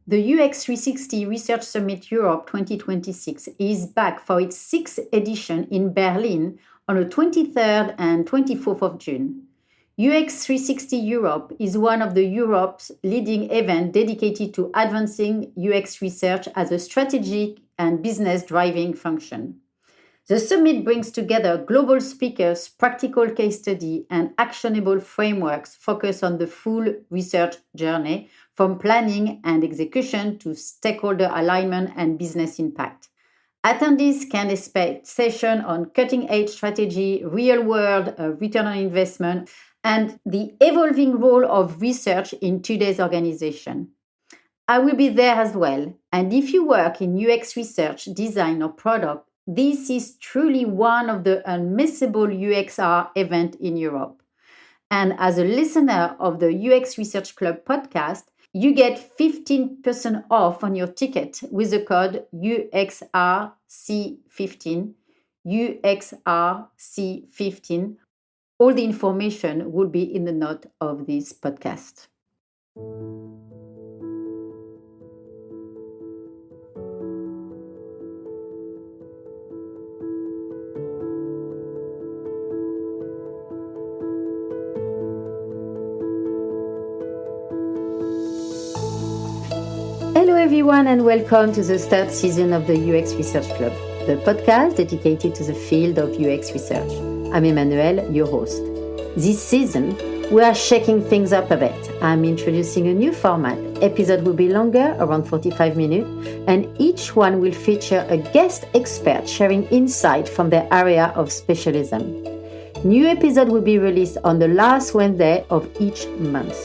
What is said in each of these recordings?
The UX 360 Research Summit Europe 2026 is back for its sixth edition in Berlin on the 23rd and 24th of June. UX 360 Europe is one of the Europe's leading events dedicated to advancing UX research as a strategic and business driving function. The summit brings together global speakers, practical case study, and actionable frameworks focused on the full research journey, from planning and execution to stakeholder alignment and business impact. Attendees can expect sessions on cutting-edge strategy, real-world return on investment, and the evolving role of research in today's organization. I will be there as well. And if you work in UX research, design, or product, this is truly one of the unmissable UXR events in Europe. And as a listener of the UX Research Club podcast, you get 15% off on your ticket with the code UXRC15, UXRC15. All the information will be in the note of this podcast. Hello everyone and welcome to the third season of the UX Research Club, the podcast dedicated to the field of UX research. I'm Emmanuel, your host. This season, we are shaking things up a bit. I'm introducing a new format. Episode will be longer, around 45 minutes, and each one will feature a guest expert sharing insight from their area of specialism. New episode will be released on the last Wednesday of each month.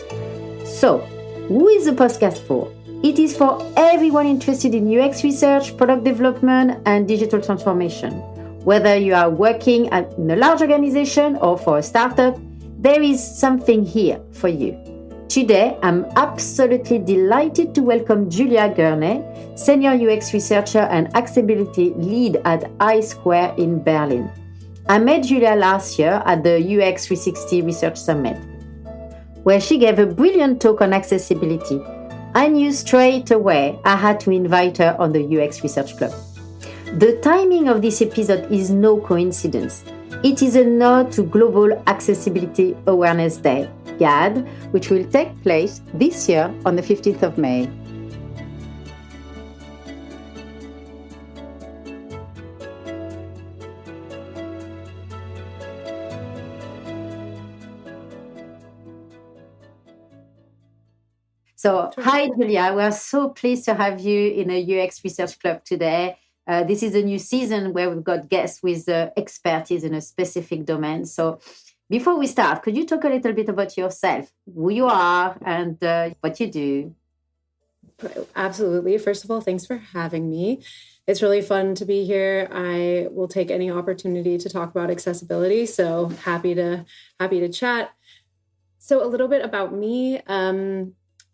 So, who is the podcast for? It is for everyone interested in UX research, product development, and digital transformation. Whether you are working in a large organization or for a startup, there is something here for you. Today, I'm absolutely delighted to welcome Julia Gurney, Senior UX Researcher and Accessibility Lead at I2 in Berlin. I met Julia last year at the UX 360 Research Summit, where she gave a brilliant talk on accessibility. I knew straight away I had to invite her on the UX Research Club. The timing of this episode is no coincidence. It is a nod to Global Accessibility Awareness Day, GAD, which will take place this year on the 15th of May. So, hi, Julia. We are so pleased to have you in a UX Research Club today. This is a new season where we've got guests with expertise in a specific domain. So, before we start, could you talk a little bit about yourself, who you are, and what you do? Absolutely. First of all, thanks for having me. It's really fun to be here. I will take any opportunity to talk about accessibility. So happy to chat. So a little bit about me.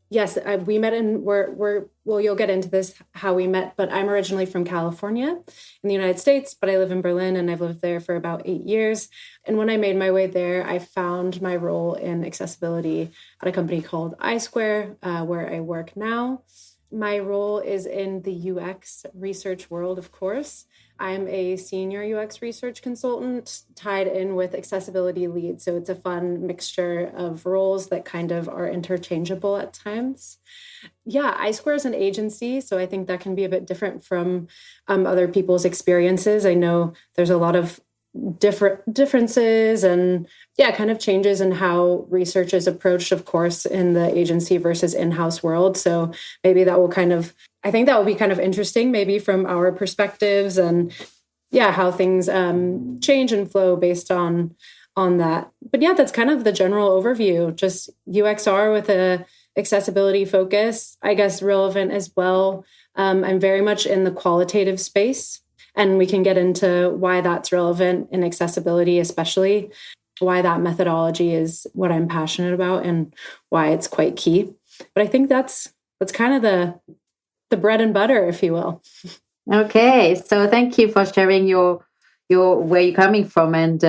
Yes, we met you'll get into this, how we met, but I'm originally from California in the United States, but I live in Berlin and I've lived there for about 8 years. And when I made my way there, I found my role in accessibility at a company called I2, where I work now. My role is in the UX research world, of course. I'm a senior UX research consultant tied in with accessibility lead. So it's a fun mixture of roles that kind of are interchangeable at times. Yeah, I2 is an agency, so I think that can be a bit different from other people's experiences. I know there's a lot of differences and kind of changes in how research is approached, of course, in the agency versus in-house world. So maybe I think that will be kind of interesting, maybe from our perspectives and how things change and flow based on that. But that's kind of the general overview, just UXR with a accessibility focus, I guess relevant as well. I'm very much in the qualitative space. And we can get into why that's relevant in accessibility, especially why that methodology is what I'm passionate about and why it's quite key. But I think that's kind of the bread and butter, if you will. Okay, so thank you for sharing your where you're coming from, and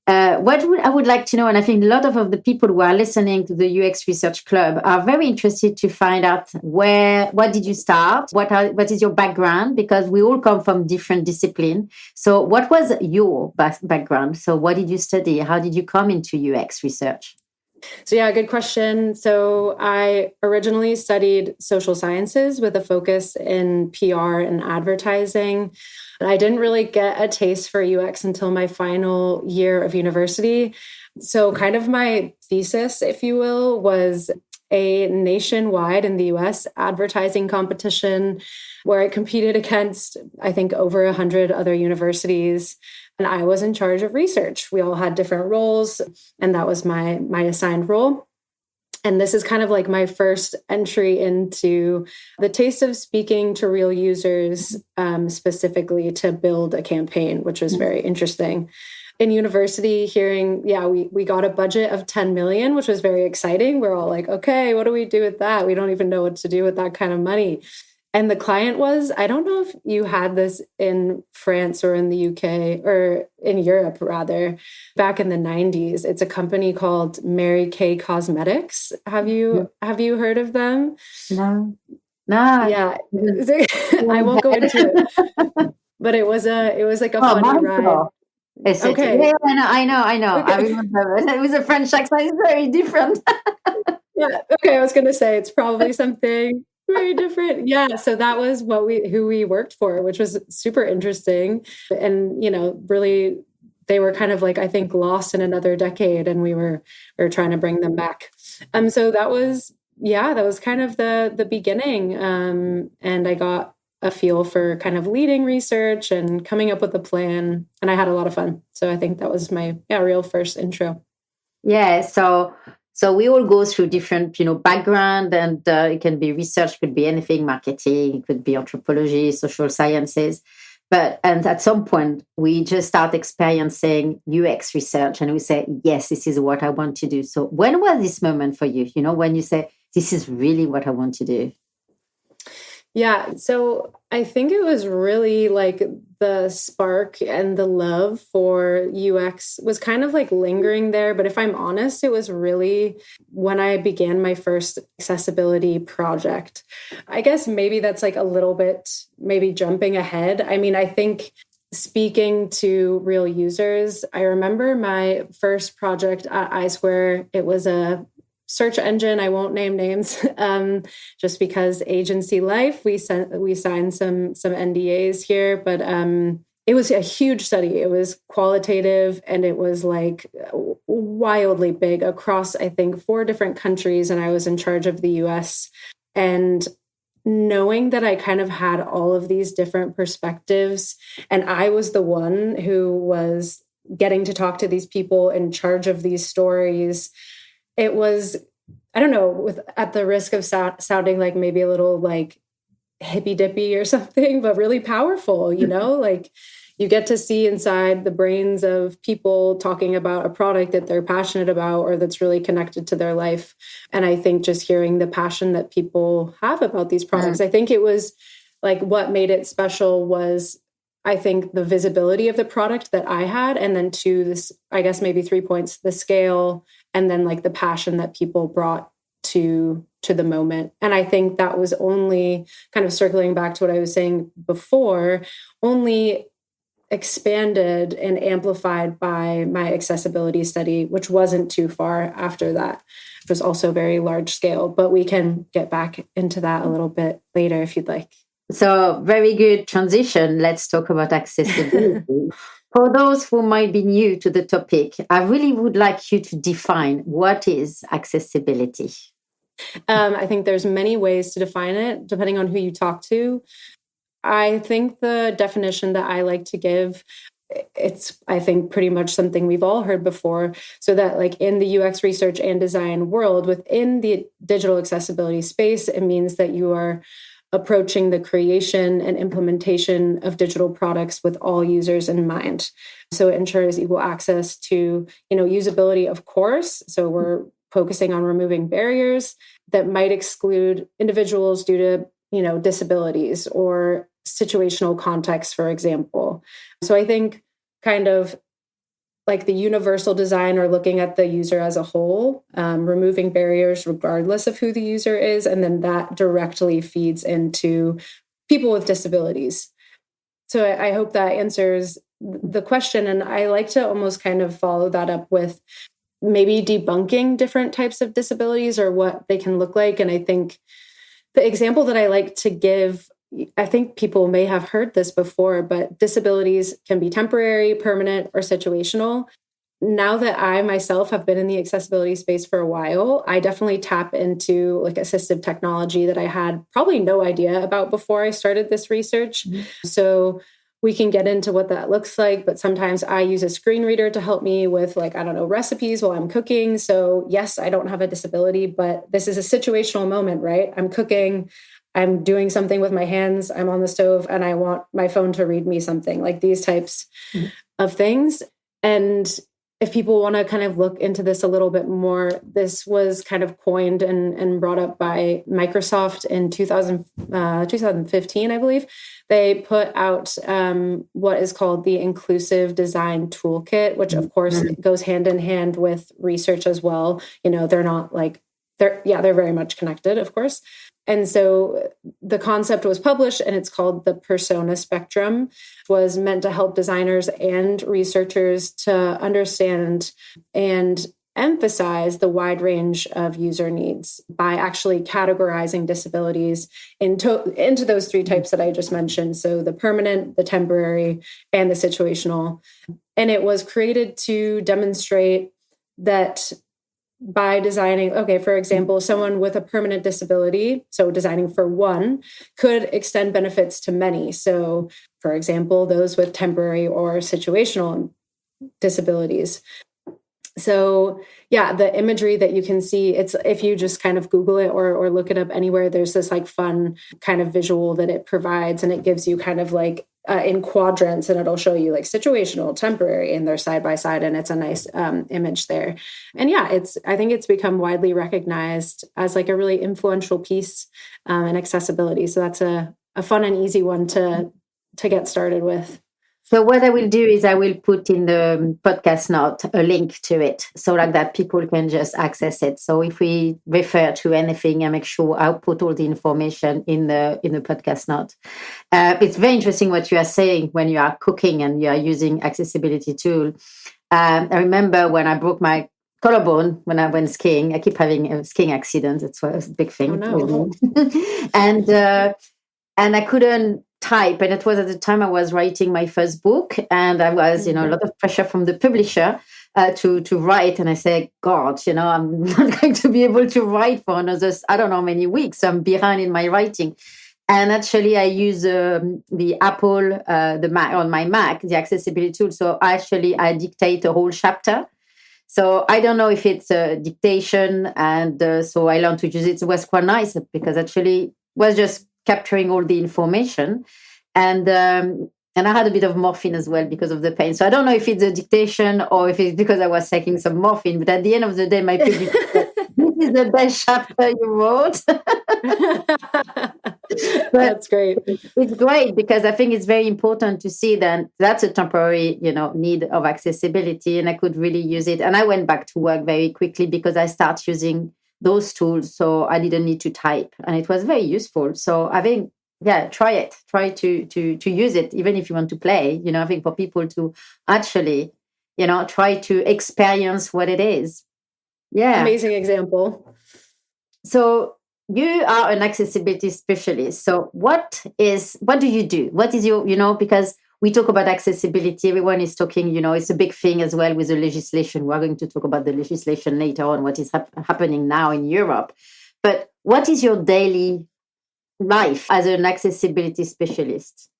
I would like to know, and I think a lot of the people who are listening to the UX Research Club are very interested to find out what did you start? What is your background? Because we all come from different disciplines. So what was your background? So what did you study? How did you come into UX research? So yeah, good question. So I originally studied social sciences with a focus in PR and advertising. And I didn't really get a taste for UX until my final year of university. So kind of my thesis, if you will, was a nationwide in the US advertising competition where I competed against, I think, over 100 other universities. And I was in charge of research. We all had different roles, and that was my assigned role. And this is kind of like my first entry into the taste of speaking to real users, specifically to build a campaign, which was very interesting. In university, hearing, we got a budget of 10 million, which was very exciting. We're all like, okay, what do we do with that? We don't even know what to do with that kind of money. And the client was, I don't know if you had this in France or in the UK or in Europe, rather, back in the 90s. It's a company called Mary Kay Cosmetics. Have you heard of them? No. Yeah. I won't go into it. But it was like a funny ride. Okay. Yeah, I know. Okay. I remember it. It was a French accent. It's very different. Yeah. Okay. I was going to say it's probably something very different. Yeah. So that was who we worked for, which was super interesting. And, really, they were kind of like, I think, lost in another decade, and we were trying to bring them back. So that was kind of the beginning. And I got a feel for kind of leading research and coming up with a plan. And I had a lot of fun. So I think that was my real first intro. Yeah. So we all go through different, background, and it can be research, could be anything, marketing, it could be anthropology, social sciences. And at some point, we just start experiencing UX research, and we say, yes, this is what I want to do. So when was this moment for you? When you say, this is really what I want to do? Yeah. So I think it was really like the spark and the love for UX was kind of like lingering there. But if I'm honest, it was really when I began my first accessibility project. I guess maybe that's like a little bit maybe jumping ahead. I mean, I think speaking to real users, I remember my first project at iSquare. It was a search engine. I won't name names, just because agency life. We signed some NDAs here, but it was a huge study. It was qualitative, and it was like wildly big across, I think, 4 different countries. And I was in charge of the US. And knowing that I kind of had all of these different perspectives, and I was the one who was getting to talk to these people in charge of these stories. It was, I don't know, at the risk of sounding like maybe a little like hippy dippy or something, but really powerful, like you get to see inside the brains of people talking about a product that they're passionate about or that's really connected to their life. And I think just hearing the passion that people have about these products, I think it was like what made it special was, I think, the visibility of the product that I had. And then 2, this, I guess maybe 3 points, the scale, and then like the passion that people brought to the moment. And I think that was only kind of circling back to what I was saying before, only expanded and amplified by my accessibility study, which wasn't too far after that. It was also very large scale, but we can get back into that a little bit later if you'd like. So very good transition. Let's talk about accessibility. For those who might be new to the topic, I really would like you to define what is accessibility. I think there's many ways to define it, depending on who you talk to. I think the definition that I like to give, it's, I think, pretty much something we've all heard before. So that like in the UX research and design world, within the digital accessibility space, it means that you are approaching the creation and implementation of digital products with all users in mind. So it ensures equal access to, usability, of course. So we're focusing on removing barriers that might exclude individuals due to, disabilities or situational context, for example. So I think kind of like the universal design or looking at the user as a whole, removing barriers regardless of who the user is. And then that directly feeds into people with disabilities. So I hope that answers the question. And I like to almost kind of follow that up with maybe debunking different types of disabilities or what they can look like. And I think the example that I like to give, I think people may have heard this before, but disabilities can be temporary, permanent, or situational. Now that I myself have been in the accessibility space for a while, I definitely tap into like assistive technology that I had probably no idea about before I started this research. So we can get into what that looks like, but sometimes I use a screen reader to help me with like, I don't know, recipes while I'm cooking. So yes, I don't have a disability, but this is a situational moment, right? I'm cooking, I'm doing something with my hands, I'm on the stove, and I want my phone to read me something, like these types of things. And if people want to kind of look into this a little bit more, this was kind of coined and brought up by Microsoft in 2015, I believe. They put out what is called the Inclusive Design Toolkit, which of course goes hand in hand with research as well. You know, they're not like, they're very much connected, of course. And so the concept was published, and it's called the Persona Spectrum, was meant to help designers and researchers to understand and emphasize the wide range of user needs by actually categorizing disabilities into those three types that I just mentioned. So the permanent, the temporary, and the situational. And it was created to demonstrate that by designing, okay, for example, someone with a permanent disability, so designing for one, could extend benefits to many. So, for example, those with temporary or situational disabilities. So, yeah, the imagery that you can see, it's if you just kind of Google it or look it up anywhere, there's this like fun kind of visual that it provides, and it gives you kind of like in quadrants, and it'll show you like situational, temporary, and they're side by side, and it's a nice image there. And yeah, I think it's become widely recognized as like a really influential piece in accessibility. So that's a fun and easy one to get started with. So what I will do is I will put in the podcast note a link to it, so like that people can just access it. So if we refer to anything, I make sure I'll put all the information in the podcast note. It's very interesting what you are saying when you are cooking and you are using accessibility tool. I remember when I broke my collarbone when I went skiing. I keep having a skiing accident. It's a big thing. Oh, no. And I couldn't type. And it was at the time I was writing my first book, and I was, a lot of pressure from the publisher to write. And I said, God, I'm not going to be able to write for another, I don't know how many weeks. I'm behind in my writing. And actually, I use the Apple, the Mac, on my Mac, the accessibility tool. So I dictate a whole chapter. So I don't know if it's a dictation. And so I learned to use it. It was quite nice because actually it was just capturing all the information. And I had a bit of morphine as well because of the pain. So I don't know if it's a dictation or if it's because I was taking some morphine. But at the end of the day, my publisher said, this is the best chapter you wrote. That's great. It's great because I think it's very important to see that that's a temporary, need of accessibility, and I could really use it. And I went back to work very quickly because I started using those tools, so I didn't need to type, and it was very useful. So I think, try it. Try to use it, even if you want to play. I think for people to actually, try to experience what it is. Yeah, amazing example. So you are an accessibility specialist. So what do you do? What is your, because we talk about accessibility, everyone is talking, it's a big thing as well with the legislation. We're going to talk about the legislation later on, what is happening now in Europe. But what is your daily life as an accessibility specialist?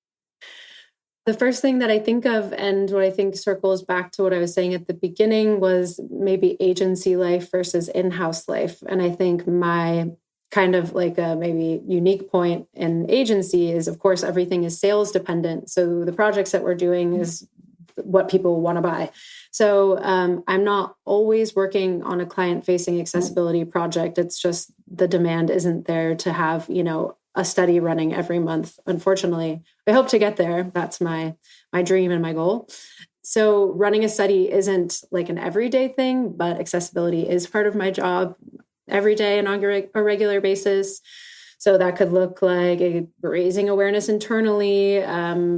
The first thing that I think of, and what I think circles back to what I was saying at the beginning, was maybe agency life versus in-house life. And I think my kind of like a maybe unique point in agency is, of course, everything is sales dependent. So the projects that we're doing is what people want to buy. So I'm not always working on a client-facing accessibility project. It's just the demand isn't there to have, a study running every month. Unfortunately, I hope to get there. That's my dream and my goal. So running a study isn't like an everyday thing, but accessibility is part of my job every day and on a regular basis. So that could look like raising awareness internally,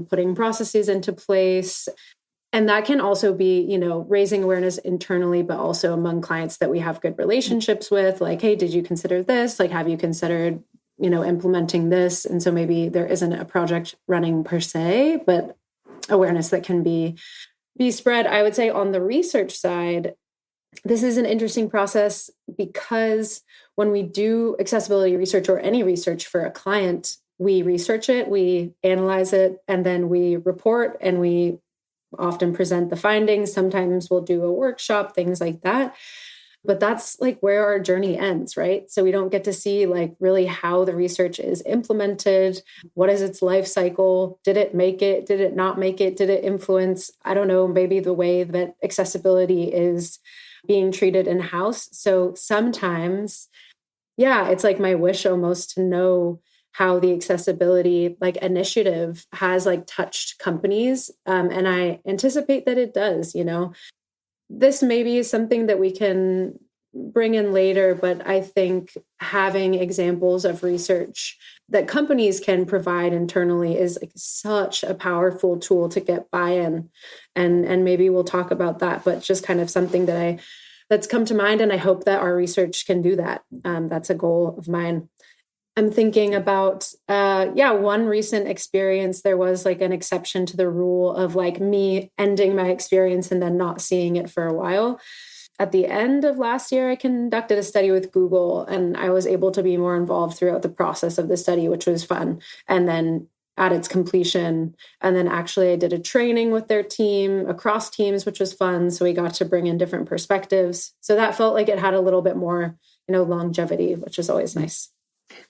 putting processes into place. And that can also be, raising awareness internally, but also among clients that we have good relationships with, like, hey, did you consider this? Like, have you considered, implementing this? And so maybe there isn't a project running per se, but awareness that can be spread. I would say on the research side, this is an interesting process because when we do accessibility research or any research for a client, we research it, we analyze it, and then we report and we often present the findings. Sometimes we'll do a workshop, things like that. But that's like where our journey ends, right? So we don't get to see like really how the research is implemented. What is its life cycle? Did it make it? Did it not make it? Did it influence, I don't know, maybe the way that accessibility is being treated in-house? So sometimes, yeah, it's like my wish almost to know how the accessibility like initiative has like touched companies. And I anticipate that it does, This maybe is something that we can bring in later, but I think having examples of research that companies can provide internally is like such a powerful tool to get buy-in. And maybe we'll talk about that, but just kind of something that's come to mind. And I hope that our research can do that. That's a goal of mine. I'm thinking about, one recent experience. There was like an exception to the rule of like me ending my experience and then not seeing it for a while. At the end of last year, I conducted a study with Google and I was able to be more involved throughout the process of the study, which was fun. And then at its completion, and then actually I did a training with their team across teams, which was fun. So we got to bring in different perspectives. So that felt like it had a little bit more, longevity, which is always nice.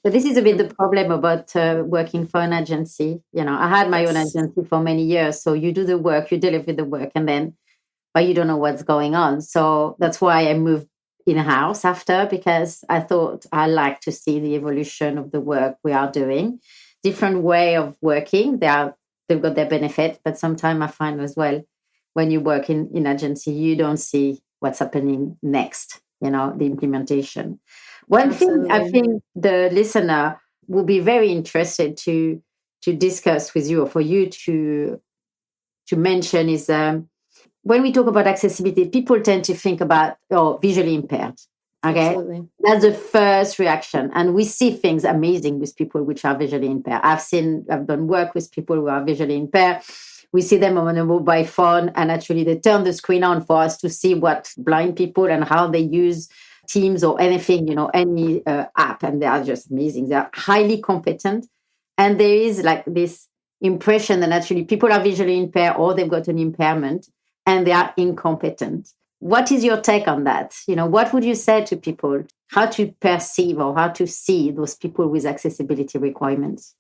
But this is a bit the problem about working for an agency. I had my own agency for many years. So you do the work, you deliver the work, but you don't know what's going on. So that's why I moved in-house after, because I thought I like to see the evolution of the work we are doing. Different way of working. They've got their benefit, but sometimes I find as well, when you work in agency, you don't see what's happening next, the implementation. One thing I think the listener will be very interested to discuss with you, or for you to mention, is when we talk about accessibility, people tend to think about visually impaired. Okay, absolutely. That's the first reaction, and we see things amazing with people which are visually impaired. I've done work with people who are visually impaired. We see them on a mobile phone, and actually they turn the screen on for us to see what blind people and how they use Teams or anything, any app, and they are just amazing. They are highly competent. And there is like this impression that actually people are visually impaired or they've got an impairment and they are incompetent. What is your take on that? What would you say to people, how to perceive or how to see those people with accessibility requirements?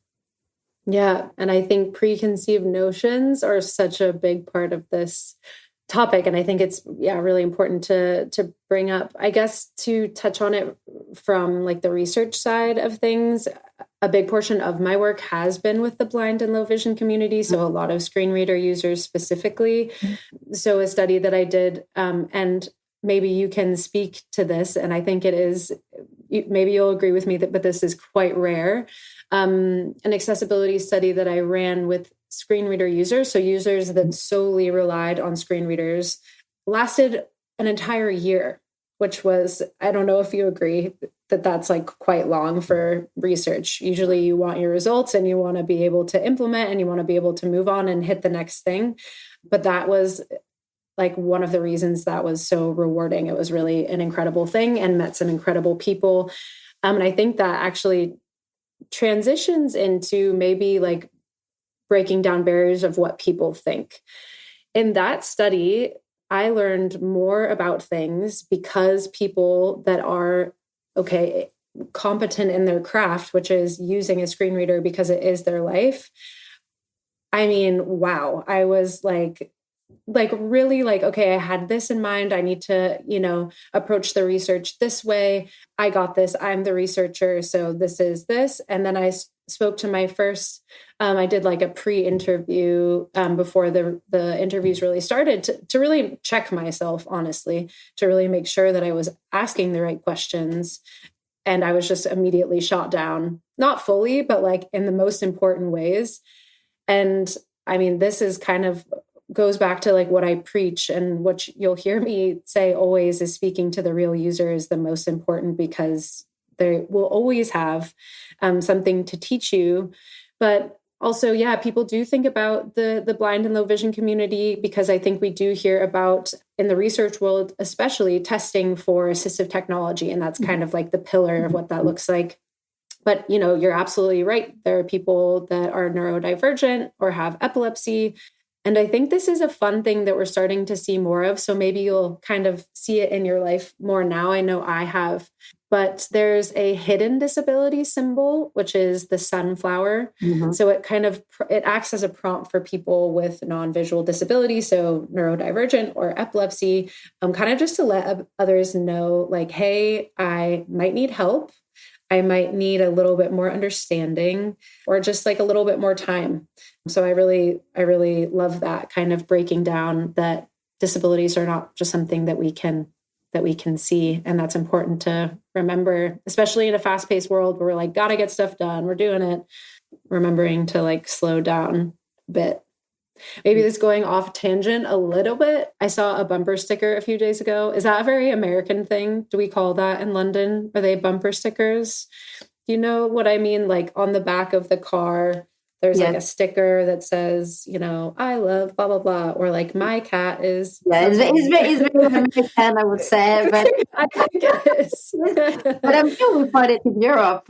Yeah. And I think preconceived notions are such a big part of this topic. And I think it's, really important to bring up, I guess, to touch on it from like the research side of things. A big portion of my work has been with the blind and low vision community. So a lot of screen reader users specifically. So a study that I did, and maybe you can speak to this, and I think it is, maybe you'll agree with me but this is quite rare. An accessibility study that I ran with screen reader users, so users that solely relied on screen readers, lasted an entire year, which was, I don't know if you agree that that's like quite long for research. Usually you want your results and you want to be able to implement and you want to be able to move on and hit the next thing. But that was like one of the reasons that was so rewarding. It was really an incredible thing and met some incredible people. And I think that actually transitions into maybe like breaking down barriers of what people think. In that study, I learned more about things because people that are, competent in their craft, which is using a screen reader because it is their life. I mean, wow. I was like like really like, okay, I had this in mind. I need to, approach the research this way. I got this. I'm the researcher. So this is this. And then I spoke to my first, I did like a pre-interview before the interviews really started to really check myself, honestly, to really make sure that I was asking the right questions. And I was just immediately shot down, not fully, but like in the most important ways. And I mean, this is kind of goes back to like what I preach, and what you'll hear me say always is speaking to the real user is the most important, because they will always have something to teach you. But also, yeah, people do think about the blind and low vision community, because I think we do hear about, in the research world, especially, testing for assistive technology. And that's kind of like the pillar of what that looks like. But, you're absolutely right. There are people that are neurodivergent or have epilepsy. And I think this is a fun thing that we're starting to see more of. So maybe you'll kind of see it in your life more now. I know I have. But there's a hidden disability symbol, which is the sunflower. Mm-hmm. So it acts as a prompt for people with non-visual disability, so neurodivergent or epilepsy, kind of just to let others know, like, hey, I might need help. I might need a little bit more understanding, or just like a little bit more time. So I really love that kind of breaking down that disabilities are not just something that we can see. And that's important to remember, especially in a fast-paced world where we're like, gotta get stuff done. We're doing it. Remembering to like slow down a bit. Maybe this is going off tangent a little bit. I saw a bumper sticker a few days ago. Is that a very American thing? Do we call that in London? Are they bumper stickers? Do you know what I mean? Like on the back of the car, there's like a sticker that says, I love blah, blah, blah. Or like, my cat is. Yeah, it's very American, I would say. But I think it is. But I'm sure we find it in Europe.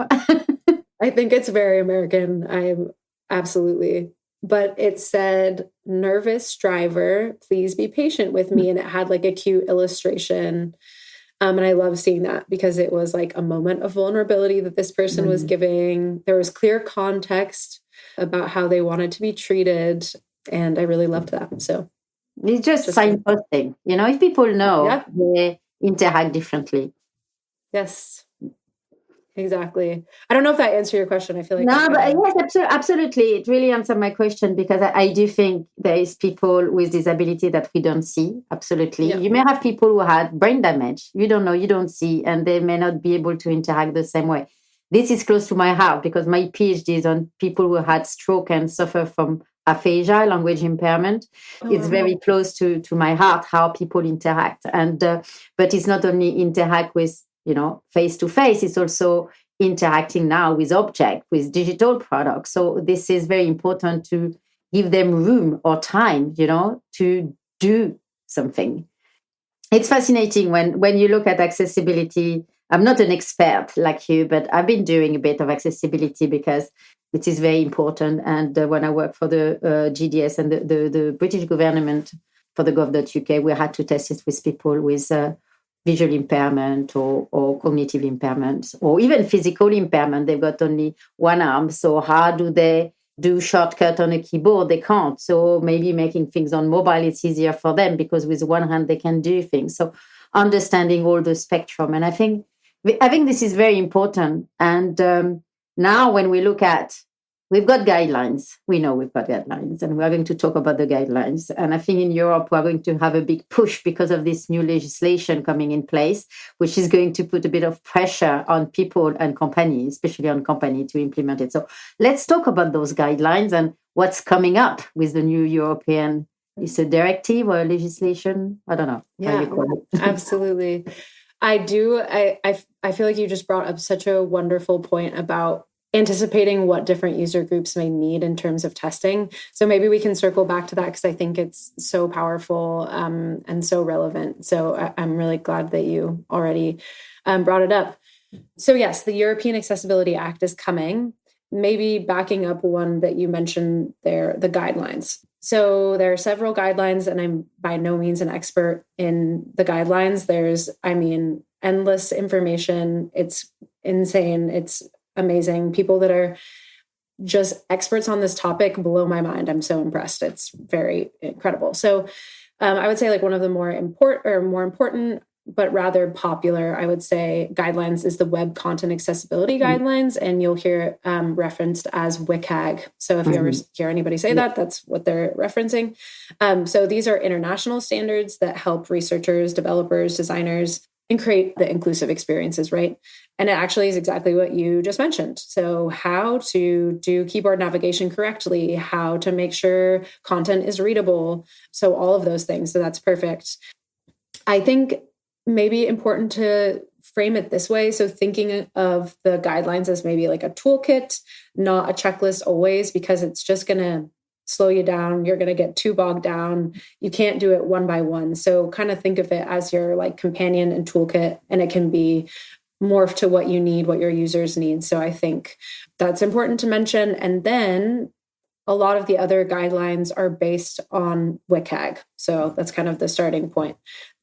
I think it's very American. I'm absolutely. But it said, nervous driver, please be patient with me. And it had like a cute illustration. And I love seeing that, because it was like a moment of vulnerability that this person was giving. There was clear context about how they wanted to be treated. And I really loved that. So it's just signposting. If people know, they interact differently. Yes. Exactly. I don't know if that answered your question. I feel like yes, absolutely. It really answered my question, because I do think there is people with disability that we don't see. Absolutely. Yeah. You may have people who had brain damage. You don't know, you don't see, and they may not be able to interact the same way. This is close to my heart, because my PhD is on people who had stroke and suffer from aphasia, language impairment. It's very close to my heart, how people interact. And but it's not only interact with face to face, it's also interacting now with objects, with digital products. So this is very important to give them room or time, to do something. It's fascinating when you look at accessibility. I'm not an expert like you, but I've been doing a bit of accessibility because it is very important. And when I worked for the GDS and the British government for the gov.uk, we had to test it with people with visual impairment or cognitive impairment, or even physical impairment. They've got only one arm. So how do they do shortcut on a keyboard? They can't. So maybe making things on mobile, it's easier for them, because with one hand they can do things. So understanding all the spectrum. And I think this is very important. And now when we look at, we've got guidelines. We know we've got guidelines, and we're going to talk about the guidelines. And I think in Europe, we're going to have a big push because of this new legislation coming in place, which is going to put a bit of pressure on people and companies, especially on companies, to implement it. So let's talk about those guidelines and what's coming up with the new European, is a directive or a legislation? I don't know. Yeah, absolutely. I do. I feel like you just brought up such a wonderful point about anticipating what different user groups may need in terms of testing. So maybe we can circle back to that, because I think it's so powerful and so relevant. So I'm really glad that you already brought it up. So yes, the European Accessibility Act is coming. Maybe backing up one that you mentioned there, the guidelines. So there are several guidelines, and I'm by no means an expert in the guidelines. There's, endless information. It's insane. It's amazing. People that are just experts on this topic blow my mind. I'm so impressed. It's very incredible. So I would say like one of the more important, but rather popular, I would say, guidelines is the Web Content Accessibility Guidelines, and you'll hear it referenced as WCAG. So if you ever hear anybody say that, that's what they're referencing. So these are international standards that help researchers, developers, designers, and create the inclusive experiences, right? And it actually is exactly what you just mentioned. So how to do keyboard navigation correctly, how to make sure content is readable. So all of those things. So that's perfect. I think maybe important to frame it this way. So thinking of the guidelines as maybe like a toolkit, not a checklist always, because it's just going to slow you down. You're going to get too bogged down. You can't do it one by one. So kind of think of it as your like companion and toolkit, and it can be morph to what you need, what your users need. So I think that's important to mention. And then a lot of the other guidelines are based on WCAG. So that's kind of the starting point.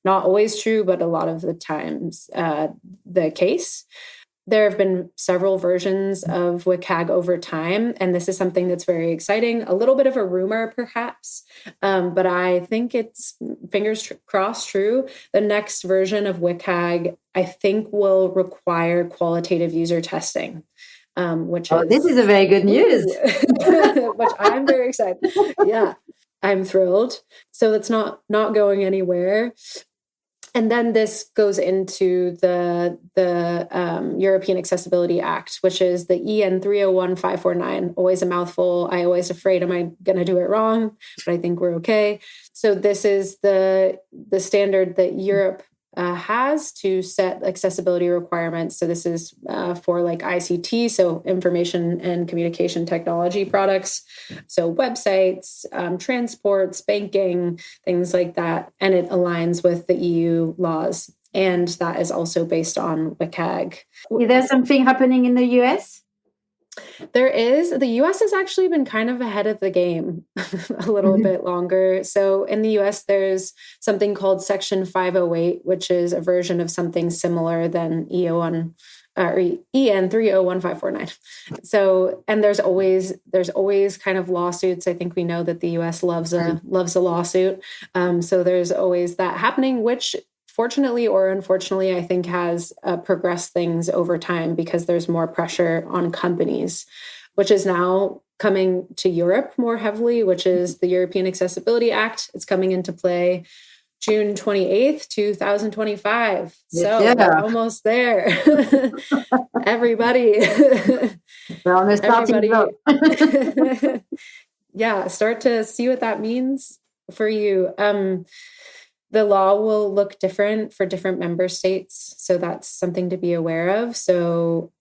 Not always true, but a lot of the times the case. There have been several versions of WCAG over time, and this is something that's very exciting. A little bit of a rumor, perhaps, but I think it's fingers crossed true. The next version of WCAG, I think, will require qualitative user testing, which this is a very good news. Which I'm very excited. Yeah, I'm thrilled. So that's not going anywhere. And then this goes into the European Accessibility Act, which is the EN 301-549. Always a mouthful. I always afraid, am I going to do it wrong? But I think we're okay. So this is the standard that Europe has to set accessibility requirements. So this is for like ICT, so information and communication technology products, so websites, transports, banking, things like that. And it aligns with the EU laws. And that is also based on WCAG. Is there something happening in the US? There is. The US has actually been kind of ahead of the game a little bit longer. So in the US, there's something called Section 508, which is a version of something similar than EN 301-549. So, and there's always kind of lawsuits. I think we know that the US loves a lawsuit. So there's always that happening, which fortunately or unfortunately, I think has progressed things over time because there's more pressure on companies, which is now coming to Europe more heavily, which is the European Accessibility Act. It's coming into play June 28th, 2025. So we're almost there. Everybody. We're on the starting block. Yeah, start to see what that means for you. The law will look different for different member states. So that's something to be aware of. So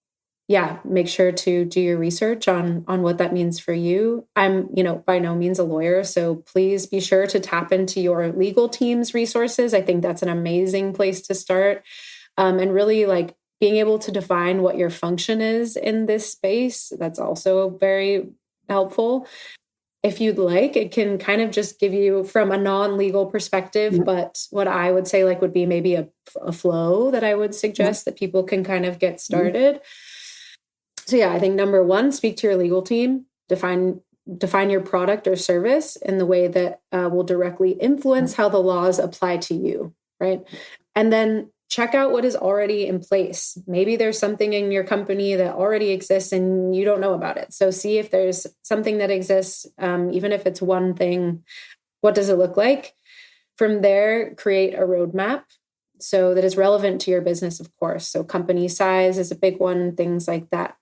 yeah, make sure to do your research on what that means for you. I'm, by no means a lawyer. So please be sure to tap into your legal team's resources. I think that's an amazing place to start. And really like being able to define what your function is in this space. That's also very helpful. If you'd like, it can kind of just give you from a non-legal perspective, but what I would say like would be maybe a flow that I would suggest that people can kind of get started. So yeah, I think number one, speak to your legal team, define your product or service in the way that will directly influence how the laws apply to you, right? And then check out what is already in place. Maybe there's something in your company that already exists and you don't know about it. So see if there's something that exists, even if it's one thing, what does it look like? From there, create a roadmap so that is relevant to your business, of course. So company size is a big one, things like that.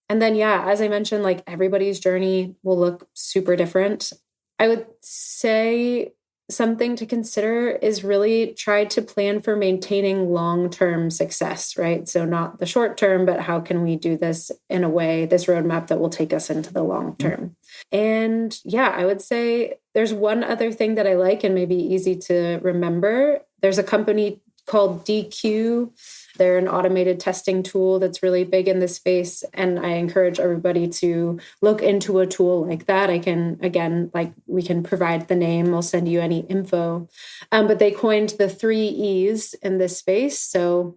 And then, yeah, as I mentioned, like everybody's journey will look super different. I would say something to consider is really try to plan for maintaining long-term success, right? So not the short term, but how can we do this in a way, this roadmap that will take us into the long term. And yeah, I would say there's one other thing that I like and maybe easy to remember. There's a company called Deque. They're an automated testing tool that's really big in this space. And I encourage everybody to look into a tool like that. I can, again, like we can provide the name. I'll send you any info. But they coined the 3 E's in this space. So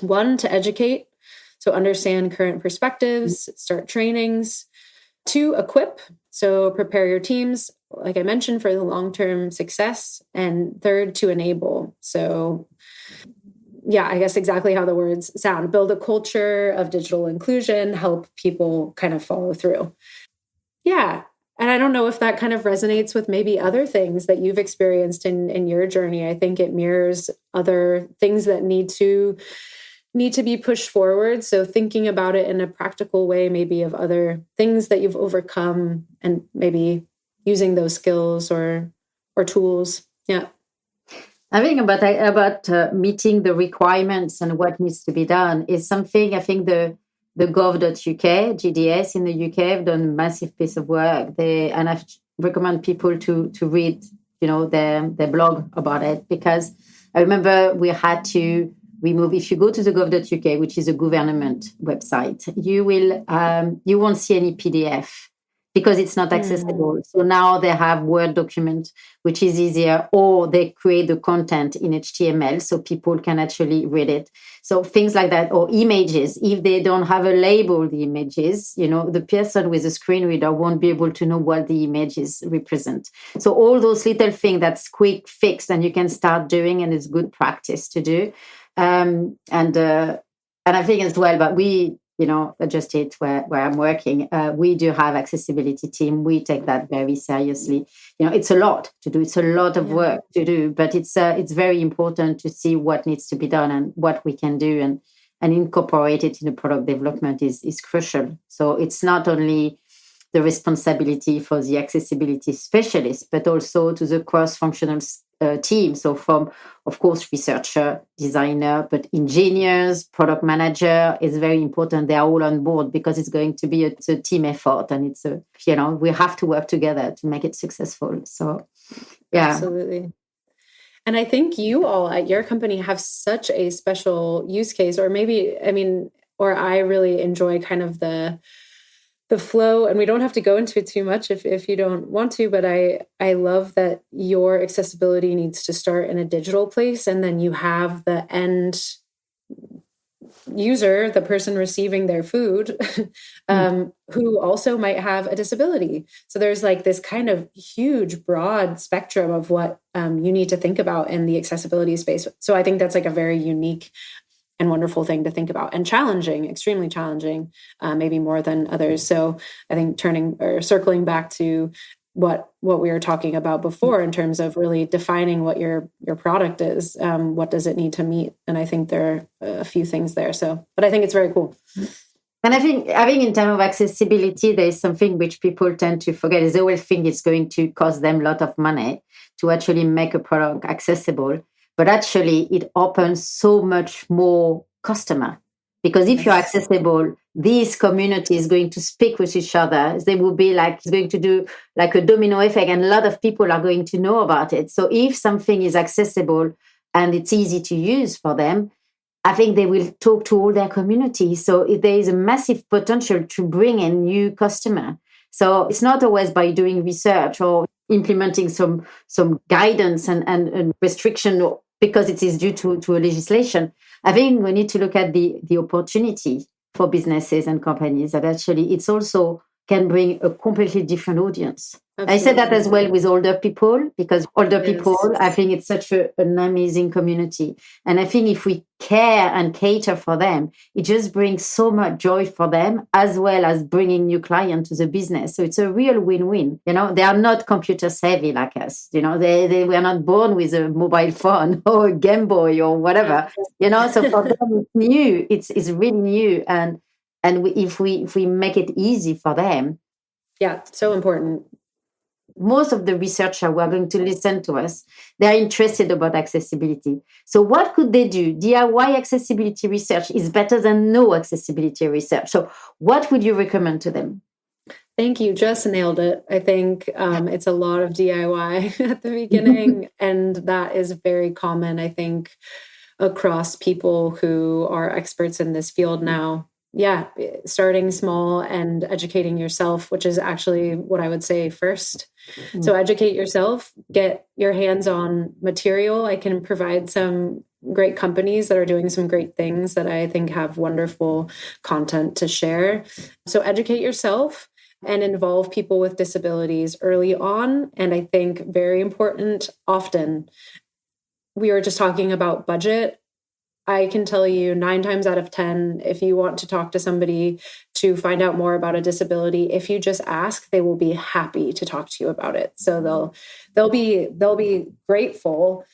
1, to educate. So understand current perspectives, start trainings. 2, equip. So prepare your teams, like I mentioned, for the long-term success. And 3rd, to enable. So yeah, I guess exactly how the words sound. Build a culture of digital inclusion, help people kind of follow through. Yeah. And I don't know if that kind of resonates with maybe other things that you've experienced in your journey. I think it mirrors other things that need to be pushed forward. So thinking about it in a practical way, maybe of other things that you've overcome and maybe using those skills or tools. Yeah. I think about meeting the requirements and what needs to be done is something I think the gov.uk, GDS in the UK have done a massive piece of work. And I recommend people to read, their blog about it, because I remember we had to remove, if you go to the gov.uk, which is a government website, you won't see any PDF because it's not accessible. So now they have Word document, which is easier, or they create the content in HTML so people can actually read it. So things like that, or images. If they don't have a label, the images, the person with a screen reader won't be able to know what the images represent. So all those little things that's quick fix and you can start doing, and it's good practice to do. And I think as well, but we, just it where I'm working, we do have accessibility team. We take that very seriously. It's a lot to do. It's a lot of work to do, but it's very important to see what needs to be done and what we can do, and incorporate it in the product development is crucial. So it's not only the responsibility for the accessibility specialist, but also to the cross-functional team. So from, of course, researcher, designer, but engineers, product manager is very important. They are all on board because it's going to be a team effort, and we have to work together to make it successful. So, yeah. Absolutely. And I think you all at your company have such a special use case, or maybe, or I really enjoy kind of the flow, and we don't have to go into it too much if you don't want to, but I love that your accessibility needs to start in a digital place, and then you have the end user, the person receiving their food, who also might have a disability. So there's like this kind of huge, broad spectrum of what you need to think about in the accessibility space. So I think that's like a very unique and wonderful thing to think about, and challenging, extremely challenging, maybe more than others. So I think circling back to what we were talking about before in terms of really defining what your product is, what does it need to meet? And I think there are a few things there. So, but I think it's very cool. And I think in terms of accessibility, there is something which people tend to forget, is they will think it's going to cost them a lot of money to actually make a product accessible. But actually, it opens so much more customer. Because if you're accessible, this community is going to speak with each other. They will be it's going to do like a domino effect, and a lot of people are going to know about it. So if something is accessible and it's easy to use for them, I think they will talk to all their community. So there is a massive potential to bring in new customer. So it's not always by doing research or implementing some guidance and restriction because it is due to a legislation. I think we need to look at the opportunity for businesses and companies that actually it's also can bring a completely different audience. Absolutely. I said that as well with older people, because older people, I think it's such an amazing community. And I think if we care and cater for them, it just brings so much joy for them, as well as bringing new clients to the business. So it's a real win-win. They are not computer savvy like us. They were not born with a mobile phone or a Game Boy or whatever. So for them, it's new. It's really new. And if we make it easy for them. Yeah, so important. Most of the researchers who are going to listen to us, they are interested about accessibility. So what could they do? DIY accessibility research is better than no accessibility research. So what would you recommend to them? Thank you. Just nailed it. I think it's a lot of DIY at the beginning, and that is very common, I think, across people who are experts in this field now. Yeah, starting small and educating yourself, which is actually what I would say first. So educate yourself, get your hands on material. I can provide some great companies that are doing some great things that I think have wonderful content to share. So educate yourself and involve people with disabilities early on. And I think very important, often. We were just talking about budget. I can tell you 9 times out of 10, if you want to talk to somebody to find out more about a disability, if you just ask, they will be happy to talk to you about it. So they'll be grateful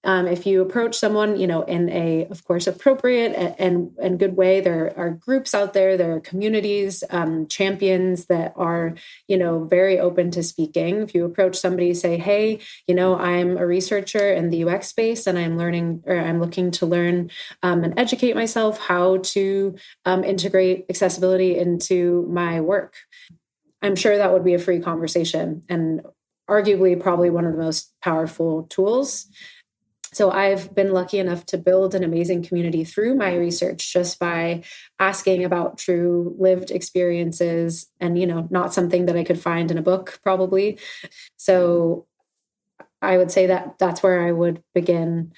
if you approach someone, in a, of course, appropriate and good way. There are groups out there, there are communities, champions that are, very open to speaking. If you approach somebody, say, hey, I'm a researcher in the UX space and I'm looking to learn and educate myself how to integrate accessibility into my work. I'm sure that would be a free conversation and arguably probably one of the most powerful tools. So I've been lucky enough to build an amazing community through my research just by asking about true lived experiences and, not something that I could find in a book probably. So I would say that that's where I would begin.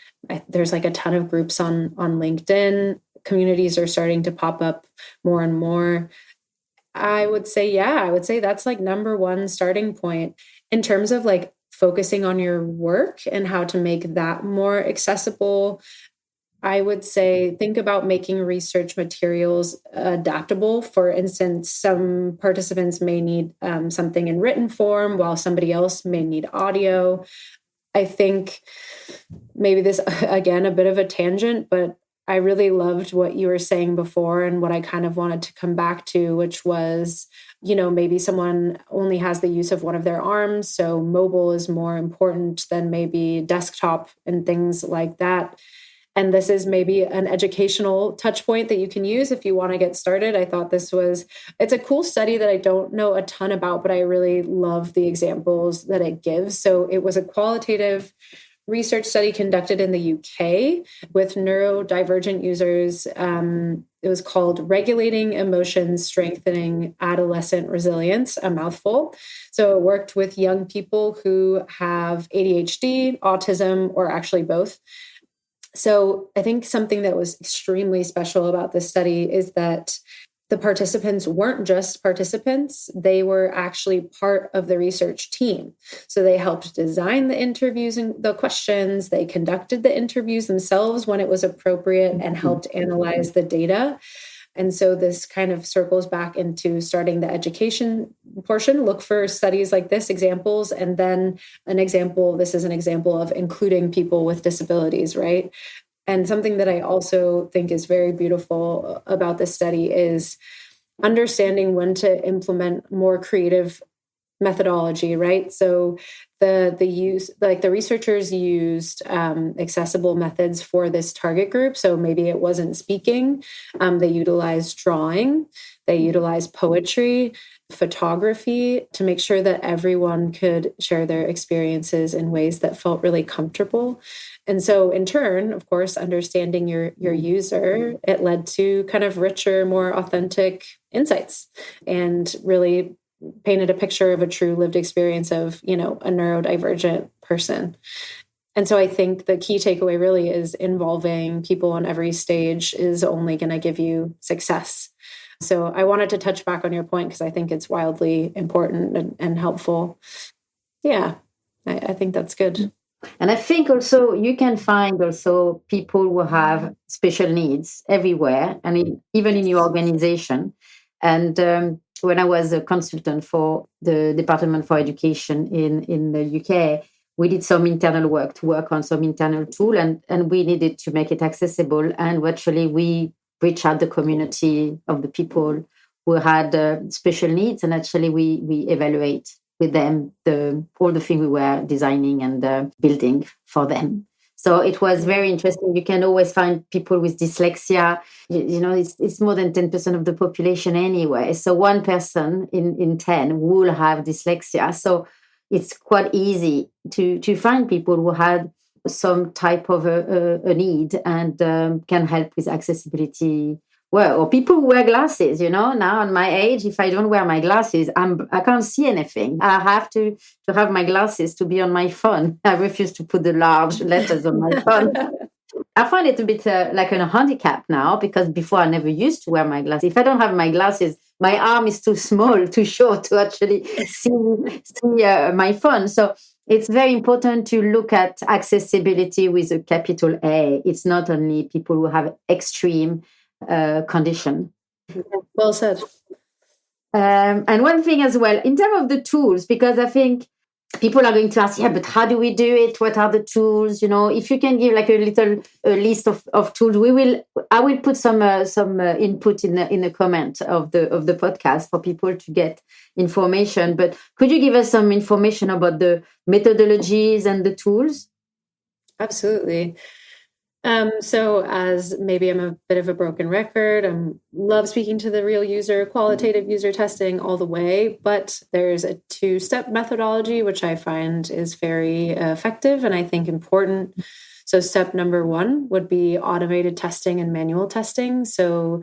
There's like a ton of groups on LinkedIn. Communities are starting to pop up more and more. I would say that's like number one starting point in terms of like focusing on your work and how to make that more accessible. I would say think about making research materials adaptable. For instance, some participants may need something in written form while somebody else may need audio. I think maybe this, again, a bit of a tangent, but I really loved what you were saying before and what I kind of wanted to come back to, which was, maybe someone only has the use of one of their arms. So mobile is more important than maybe desktop and things like that. And this is maybe an educational touch point that you can use if you want to get started. I thought it's a cool study that I don't know a ton about, but I really love the examples that it gives. So it was a qualitative research study conducted in the UK with neurodivergent users. It was called Regulating Emotions, Strengthening Adolescent Resilience, a mouthful. So it worked with young people who have ADHD, autism, or actually both. So I think something that was extremely special about this study is that the participants weren't just participants, they were actually part of the research team. So they helped design the interviews and the questions, they conducted the interviews themselves when it was appropriate and helped analyze the data. And so this kind of circles back into starting the education portion. Look for studies like this, examples, and then this is an example of including people with disabilities, right? And something that I also think is very beautiful about this study is understanding when to implement more creative methodology, right? So the researchers used accessible methods for this target group. So maybe it wasn't speaking. They utilized drawing. They utilized poetry, photography to make sure that everyone could share their experiences in ways that felt really comfortable. And so in turn, of course, understanding your user, it led to kind of richer, more authentic insights and really painted a picture of a true lived experience of, a neurodivergent person. And so I think the key takeaway really is involving people on every stage is only going to give you success. So I wanted to touch back on your point because I think it's wildly important and helpful. Yeah, I think that's good. And I think also you can find also people who have special needs everywhere and even in your organization. And when I was a consultant for the Department for Education in the UK, we did some internal work to work on some internal tool and we needed to make it accessible. And virtually we reached out the community of the people who had special needs. And actually we evaluate with them all the things we were designing and building for them. So it was very interesting. You can always find people with dyslexia. It's more than 10% of the population anyway. So one person in 10 will have dyslexia. So it's quite easy to find people who had some type of a need and can help with accessibility. Well, or people who wear glasses, now at my age, if I don't wear my glasses, I can't see anything. I have to have my glasses to be on my phone. I refuse to put the large letters on my phone. I find it a bit like a handicap now, because before I never used to wear my glasses. If I don't have my glasses, my arm is too small, too short to actually see my phone. So it's very important to look at accessibility with a capital A. It's not only people who have extreme condition. Well said. And one thing as well, in terms of the tools, because I think people are going to ask, yeah, but how do we do it? What are the tools? If you can give like a little list of tools, I will put some input in the comment of the podcast for people to get information. But could you give us some information about the methodologies and the tools? Absolutely. So as maybe I'm a bit of a broken record, I love speaking to the real user, qualitative user testing all the way, but there's a 2-step methodology, which I find is very effective and I think important. So step number 1 would be automated testing and manual testing. So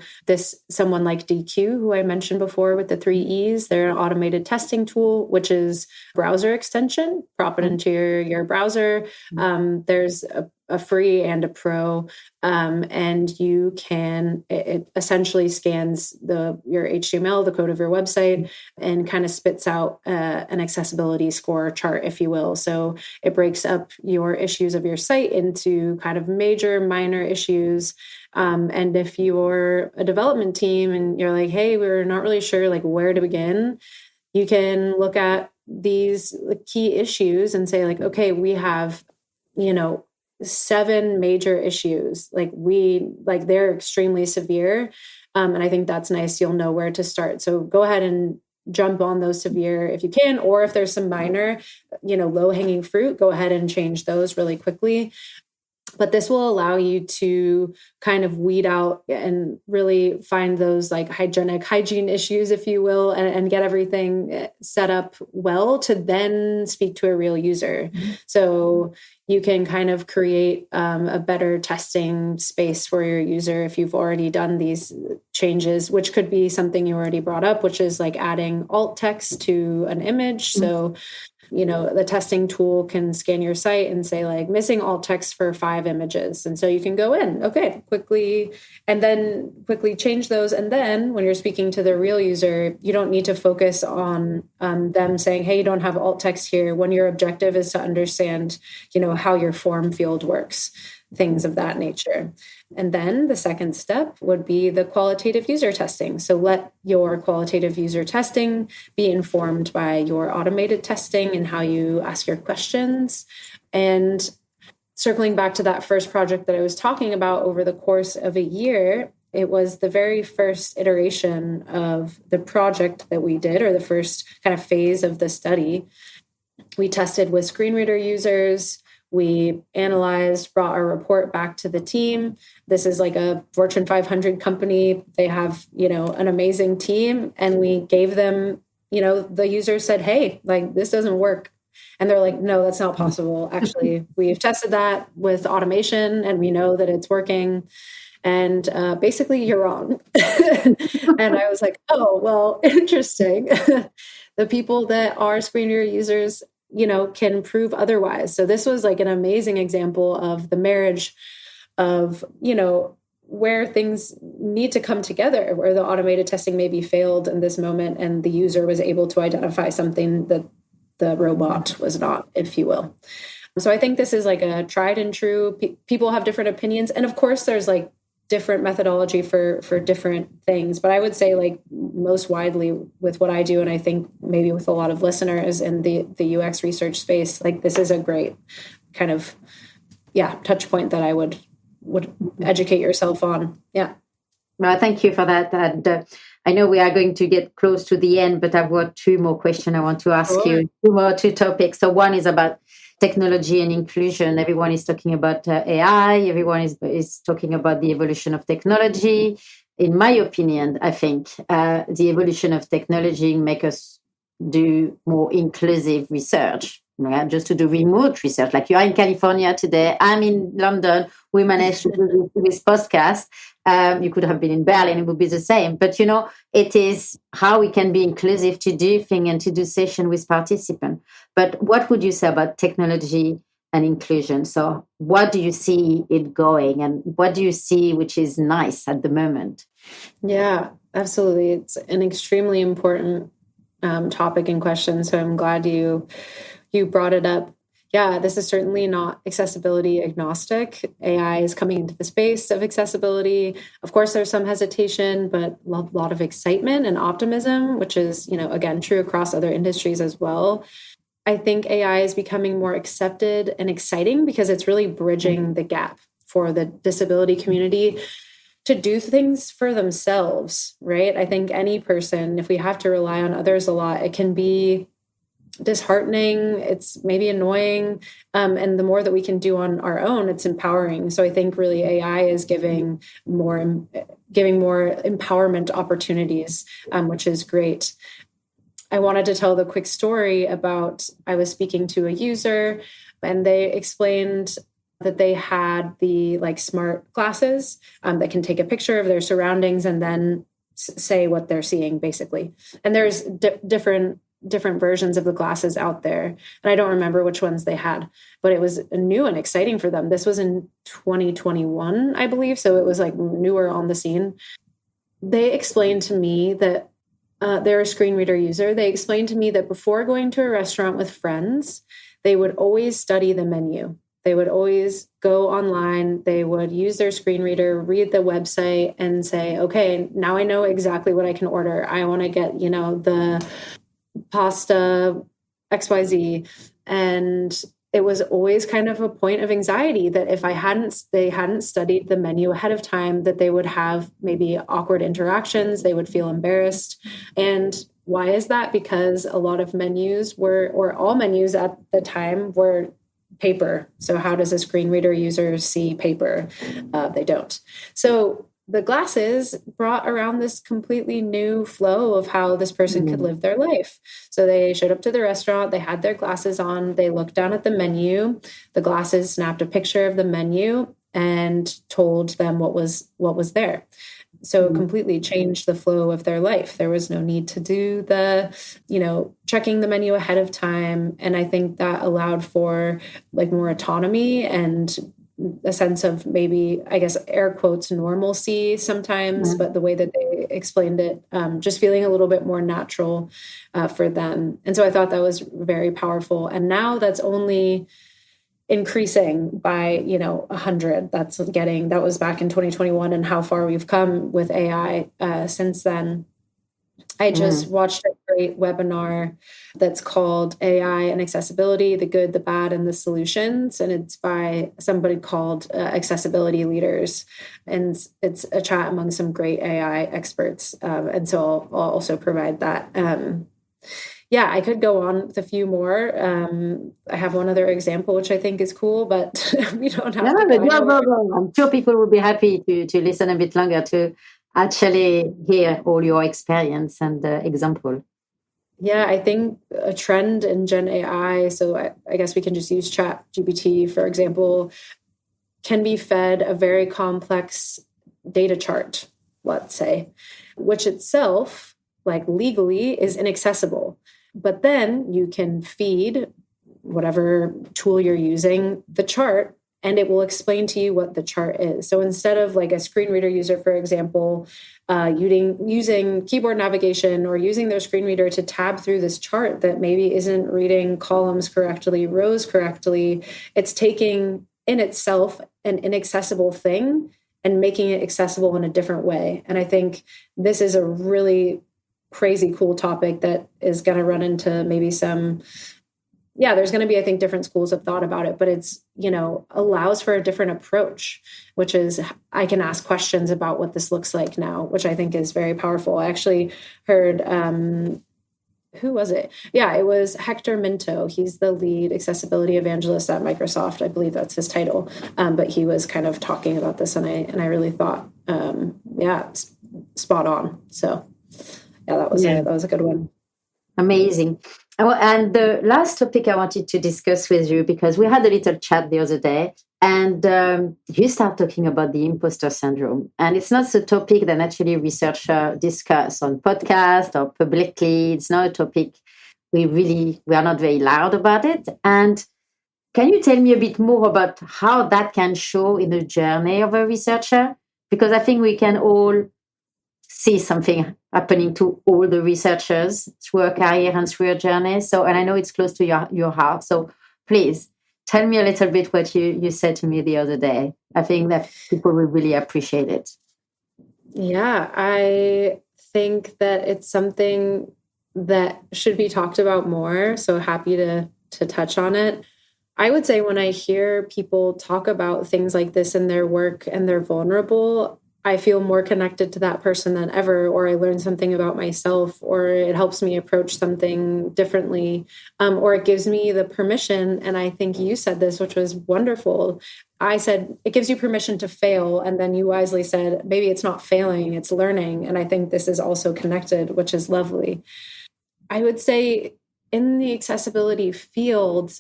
someone like Deque, who I mentioned before with the 3 E's, they're an automated testing tool, which is browser extension, prop it into your browser. There's a free and a pro, and it essentially scans your HTML, the code of your website, and kind of spits out an accessibility score chart, if you will. So it breaks up your issues of your site into kind of major, minor issues. And if you're a development team and you're like, hey, we're not really sure like where to begin, you can look at these key issues and say like, okay, we have, 7 major issues. They're extremely severe. And I think that's nice. You'll know where to start. So go ahead and jump on those severe if you can, or if there's some minor, low hanging fruit, go ahead and change those really quickly. But this will allow you to kind of weed out and really find those like hygiene issues, if you will, and get everything set up well to then speak to a real user. Mm-hmm. So you can kind of create a better testing space for your user if you've already done these changes, which could be something you already brought up, which is like adding alt text to an image. Mm-hmm. So the testing tool can scan your site and say like missing alt text for 5 images. And so you can go in, okay, quickly change those. And then when you're speaking to the real user, you don't need to focus on them saying, hey, you don't have alt text here, when your objective is to understand, how your form field works, things of that nature. And then the second step would be the qualitative user testing. So let your qualitative user testing be informed by your automated testing and how you ask your questions. And circling back to that first project that I was talking about, over the course of a year, it was the very first iteration of the project that we did, or the first kind of phase of the study. We tested with screen reader users. We analyzed, brought our report back to the team. This is like a Fortune 500 company. They have, an amazing team. And we gave them, the user said, hey, like this doesn't work. And they're like, no, that's not possible. Actually, we've tested that with automation and we know that it's working. And basically you're wrong. And I was like, oh, well, interesting. The people that are screen reader users, can prove otherwise. So this was like an amazing example of the marriage of, where things need to come together, where the automated testing maybe failed in this moment and the user was able to identify something that the robot was not, if you will. So I think this is like a tried and true. People have different opinions. And of course, there's like different methodology for different things. But I would say like most widely with what I do, and I think maybe with a lot of listeners in the UX research space, like this is a great kind of, touch point that I would educate yourself on. Yeah. Well, thank you for that. And I know we are going to get close to the end, but I've got 2 more questions I want to ask you. 2 topics. So one is about technology and inclusion. Everyone is talking about AI. Everyone is talking about the evolution of technology. In my opinion, I think the evolution of technology make us do more inclusive research. Just to do remote research. Like you are in California today, I'm in London. We managed to do this podcast. You could have been in Berlin, it would be the same. But, it is how we can be inclusive to do things and to do session with participants. But what would you say about technology and inclusion. So what do you see it going, and what do you see which is nice at the moment? Yeah, absolutely. It's an extremely important topic and question. So I'm glad you brought it up. Yeah, this is certainly not accessibility agnostic. AI is coming into the space of accessibility. Of course, there's some hesitation, but a lot of excitement and optimism, which is, again, true across other industries as well. I think AI is becoming more accepted and exciting because it's really bridging the gap for the disability community to do things for themselves, right? I think any person, if we have to rely on others a lot, it can be disheartening, it's maybe annoying, and the more that we can do on our own, it's empowering. So I think really AI is giving more empowerment opportunities, which is great. I wanted to tell the quick story about, I was speaking to a user and they explained that they had the smart glasses that can take a picture of their surroundings and then say what they're seeing, basically. And there's different versions of the glasses out there. And I don't remember which ones they had, but it was new and exciting for them. This was in 2021, I believe. So it was newer on the scene. They explained to me that they're a screen reader user. They explained to me that before going to a restaurant with friends, they would always study the menu. They would always go online. They would use their screen reader, read the website and say, okay, now I know exactly what I can order. I want to get, the pasta XYZ. And it was always kind of a point of anxiety that if they hadn't studied the menu ahead of time, that they would have maybe awkward interactions, they would feel embarrassed. And why is that? Because a lot of menus or all menus at the time were paper. So how does a screen reader user see paper? They don't. So the glasses brought around this completely new flow of how this person could live their life. So they showed up to the restaurant, they had their glasses on, they looked down at the menu, the glasses snapped a picture of the menu and told them what was there. So it completely changed the flow of their life. There was no need to do the, checking the menu ahead of time. And I think that allowed for more autonomy and a sense of maybe, I guess, air quotes, normalcy sometimes, but the way that they explained it, just feeling a little bit more natural for them. And so I thought that was very powerful. And now that's only increasing by 100. That was back in 2021, and how far we've come with AI since then. I just watched a great webinar that's called AI and Accessibility, the Good, the Bad, and the Solutions. And it's by somebody called Accessibility Leaders. And it's a chat among some great AI experts. And so I'll also provide that. Yeah, I could go on with a few more. I have one other example, which I think is cool, but we don't have to go. I'm sure people will be happy to listen a bit longer to actually hear all your experience and example. Yeah, I think a trend in Gen AI, so I guess we can just use ChatGPT, for example, can be fed a very complex data chart, let's say, which itself, legally, is inaccessible. But then you can feed whatever tool you're using the chart, and it will explain to you what the chart is. So instead of a screen reader user, for example, using keyboard navigation or using their screen reader to tab through this chart that maybe isn't reading columns correctly, rows correctly, it's taking in itself an inaccessible thing and making it accessible in a different way. And I think this is a really crazy cool topic that is going to run into maybe there's going to be, I think, different schools of thought about it, but it's, allows for a different approach, which is I can ask questions about what this looks like now, which I think is very powerful. I actually heard, who was it? Yeah, it was Hector Minto. He's the lead accessibility evangelist at Microsoft. I believe that's his title. But he was kind of talking about this, and I really thought, it's spot on. So yeah, that was a good one. Amazing. And the last topic I wanted to discuss with you, because we had a little chat the other day, and you start talking about the imposter syndrome. And it's not a topic that actually researchers discuss on podcasts or publicly. It's not a topic we are not very loud about it. And Can you tell me a bit more about how that can show in the journey of a researcher? Because I think we can all see something happening to all the researchers through a career and through a journey. So, and I know it's close to your heart. So please tell me a little bit what you said to me the other day. I think that people will really appreciate it. Yeah, I think that it's something that should be talked about more. So happy to touch on it. I would say when I hear people talk about things like this in their work and they're vulnerable, I feel more connected to that person than ever, or I learn something about myself, or it helps me approach something differently, or it gives me the permission. And I think you said this, which was wonderful. I said, it gives you permission to fail. And then you wisely said, maybe it's not failing, it's learning. And I think this is also connected, which is lovely. I would say in the accessibility field,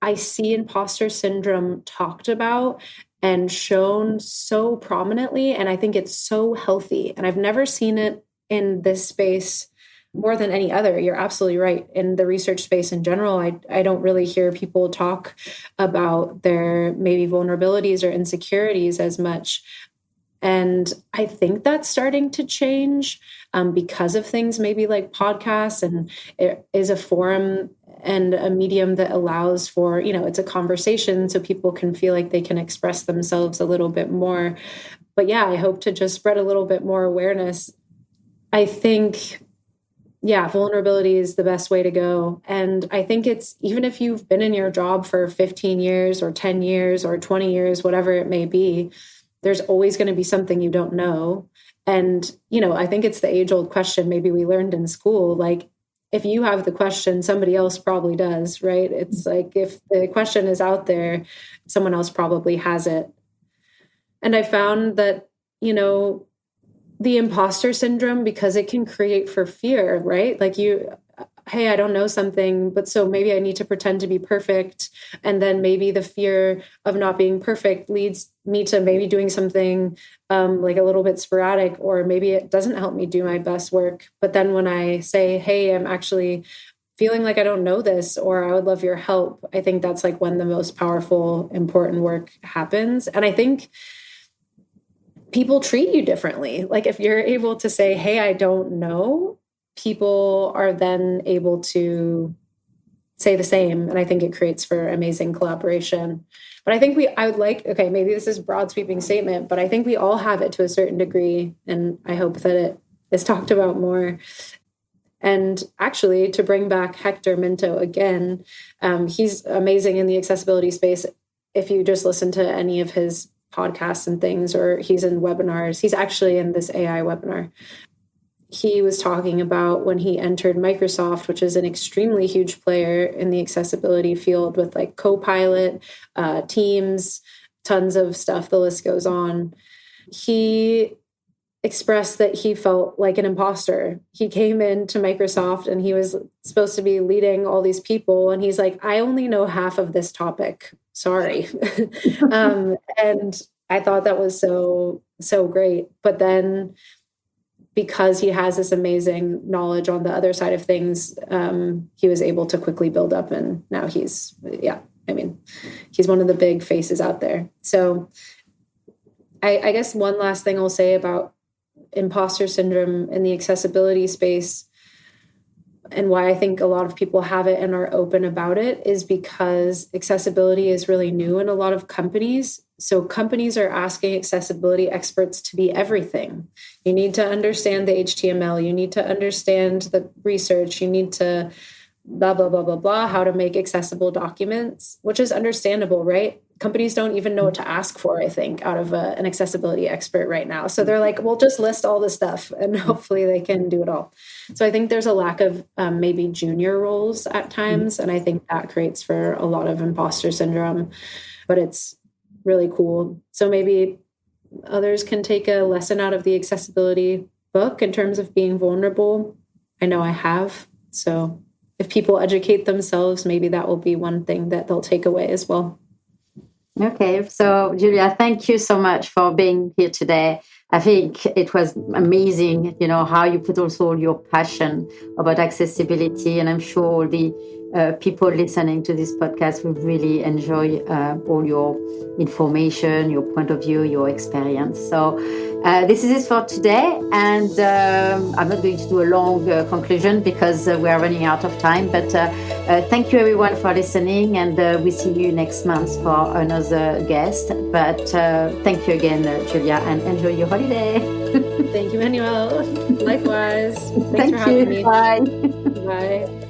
I see imposter syndrome talked about and shown so prominently. And I think it's so healthy. And I've never seen it in this space more than any other. You're absolutely right. In the research space in general, I don't really hear people talk about their maybe vulnerabilities or insecurities as much. And I think that's starting to change because of things maybe like podcasts, and it is a forum and a medium that allows for, it's a conversation so people can feel like they can express themselves a little bit more. But yeah, I hope to just spread a little bit more awareness. I think, vulnerability is the best way to go. And I think it's, even if you've been in your job for 15 years or 10 years or 20 years, whatever it may be, there's always going to be something you don't know. And, I think it's the age-old question maybe we learned in school, like, if you have the question, somebody else probably does, right? It's like, if the question is out there, someone else probably has it. And I found that, the imposter syndrome, because it can create for fear, right? Like hey, I don't know something, but so maybe I need to pretend to be perfect. And then maybe the fear of not being perfect leads me to maybe doing something like a little bit sporadic, or maybe it doesn't help me do my best work. But then when I say, hey, I'm actually feeling like I don't know this, or I would love your help, I think that's like when the most powerful, important work happens. And I think people treat you differently. Like if you're able to say, hey, I don't know, people are then able to say the same. And I think it creates for amazing collaboration. But I think maybe this is a broad sweeping statement, but I think we all have it to a certain degree. And I hope that it is talked about more. And actually, to bring back Hector Minto again, he's amazing in the accessibility space. If you just listen to any of his podcasts and things, or he's in webinars, he's actually in this AI webinar. He was talking about when he entered Microsoft, which is an extremely huge player in the accessibility field with like Copilot, Teams, tons of stuff, the list goes on. He expressed that he felt like an imposter. He came into Microsoft and he was supposed to be leading all these people. And he's like, I only know half of this topic. Sorry. And I thought that was so great. But then because he has this amazing knowledge on the other side of things, he was able to quickly build up. And now he's one of the big faces out there. So I guess one last thing I'll say about imposter syndrome in the accessibility space, and why I think a lot of people have it and are open about it, is because accessibility is really new in a lot of companies. So companies are asking accessibility experts to be everything. You need to understand the HTML. You need to understand the research. You need to blah, blah, blah, blah, blah, how to make accessible documents, which is understandable, right? Companies don't even know what to ask for, I think, out of an accessibility expert right now. So they're like, well, just list all the stuff and hopefully they can do it all. So I think there's a lack of maybe junior roles at times. And I think that creates for a lot of imposter syndrome, but it's really cool. So maybe others can take a lesson out of the accessibility book in terms of being vulnerable. I know I have. So if people educate themselves, maybe that will be one thing that they'll take away as well. Okay, so Julia, thank you so much for being here today. I think it was amazing, how you put also your passion about accessibility. And I'm sure all the people listening to this podcast will really enjoy all your information, your point of view, your experience. So this is it for today. And I'm not going to do a long conclusion because we are running out of time. But thank you, everyone, for listening. And we see you next month for another guest. But thank you again, Julia, and enjoy your holiday. Thank you, Manuel. Likewise. Thanks Thank for having you. me. Bye. Bye.